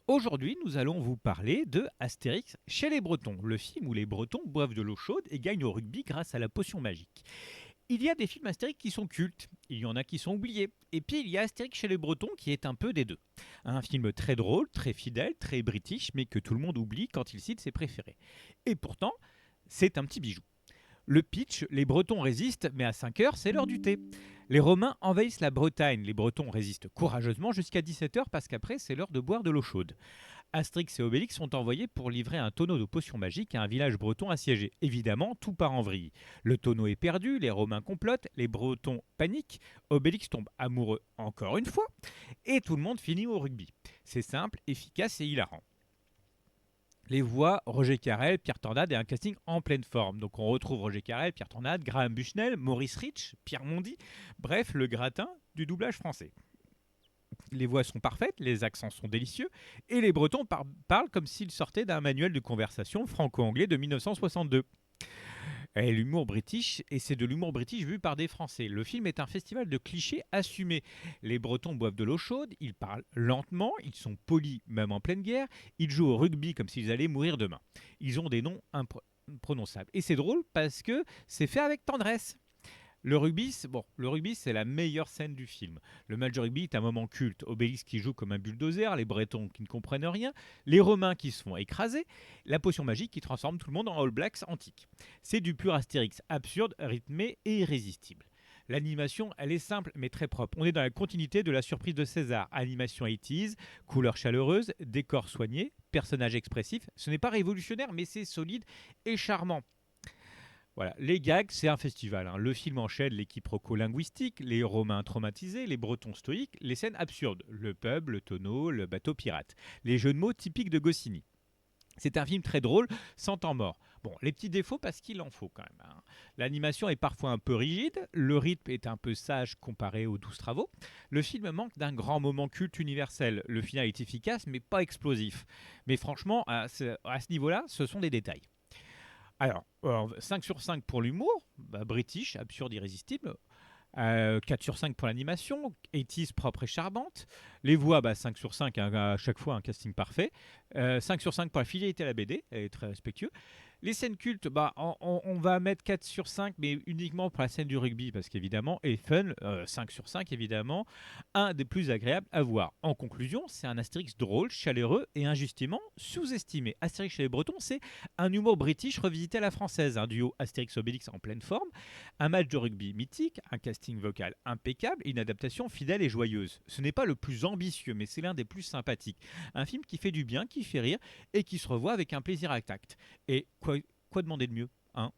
Aujourd'hui, nous allons vous parler de Astérix chez les Bretons, le film où les Bretons boivent de l'eau chaude et gagnent au rugby grâce à la potion magique. Il y a des films Astérix qui sont cultes, il y en a qui sont oubliés, et puis il y a Astérix chez les Bretons qui est un peu des deux. Un film très drôle, très fidèle, très british, mais que tout le monde oublie quand il cite ses préférés. Et pourtant, c'est un petit bijou. Le pitch, les Bretons résistent, mais à 5 heures, c'est l'heure du thé. Les Romains envahissent la Bretagne, les Bretons résistent courageusement jusqu'à 17 heures parce qu'après, c'est l'heure de boire de l'eau chaude. Astérix et Obélix sont envoyés pour livrer un tonneau de potions magiques à un village breton assiégé. Évidemment, tout part en vrille. Le tonneau est perdu, les Romains complotent, les Bretons paniquent, Obélix tombe amoureux encore une fois, et tout le monde finit au rugby. C'est simple, efficace et hilarant. Les voix, Roger Carrel, Pierre Tornade et un casting en pleine forme. Donc on retrouve Roger Carrel, Pierre Tornade, Graham Bushnell, Maurice Rich, Pierre Mondy, bref, le gratin du doublage français. Les voix sont parfaites, les accents sont délicieux, et les Bretons parlent comme s'ils sortaient d'un manuel de conversation franco-anglais de 1962. Et l'humour british, et c'est de l'humour british vu par des Français. Le film est un festival de clichés assumés. Les Bretons boivent de l'eau chaude, ils parlent lentement, ils sont polis même en pleine guerre, ils jouent au rugby comme s'ils allaient mourir demain. Ils ont des noms imprononçables. Et c'est drôle parce que c'est fait avec tendresse. Le rugby, c'est la meilleure scène du film. Le match de rugby est un moment culte. Obélix qui joue comme un bulldozer, les Bretons qui ne comprennent rien, les Romains qui se font écraser, la potion magique qui transforme tout le monde en All Blacks antiques. C'est du pur Astérix, absurde, rythmé et irrésistible. L'animation, elle est simple mais très propre. On est dans la continuité de la surprise de César. Animation 80s, couleurs chaleureuses, décors soignés, personnages expressifs. Ce n'est pas révolutionnaire mais c'est solide et charmant. Voilà, les gags, c'est un festival, hein. Le film enchaîne les quiproquos linguistiques, les Romains traumatisés, les Bretons stoïques, les scènes absurdes, le pub, le tonneau, le bateau pirate, les jeux de mots typiques de Goscinny. C'est un film très drôle, sans temps mort. Bon, les petits défauts parce qu'il en faut quand même, hein. L'animation est parfois un peu rigide, le rythme est un peu sage comparé aux 12 travaux. Le film manque d'un grand moment culte universel. Le final est efficace mais pas explosif. Mais franchement, à ce niveau-là, ce sont des détails. Alors, 5 sur 5 pour l'humour, bah, british, absurde, irrésistible. 4 sur 5 pour l'animation, 80 propre et charmante. Les voix, bah, 5 sur 5, hein, à chaque fois un casting parfait. 5 sur 5 pour la fidélité à la BD, elle est très respectueux. Les scènes cultes, bah, on va mettre 4 sur 5, mais uniquement pour la scène du rugby, parce qu'évidemment, et fun, 5 sur 5, évidemment, un des plus agréables à voir. En conclusion, c'est un Astérix drôle, chaleureux et injustement sous-estimé. Astérix chez les Bretons, c'est un humour british revisité à la française, un duo Astérix-Obélix en pleine forme, un match de rugby mythique, un casting vocal impeccable et une adaptation fidèle et joyeuse. Ce n'est pas le plus ambitieux, mais c'est l'un des plus sympathiques. Un film qui fait du bien, qui fait rire et qui se revoit avec un plaisir intact. Et quoi demander de mieux, hein?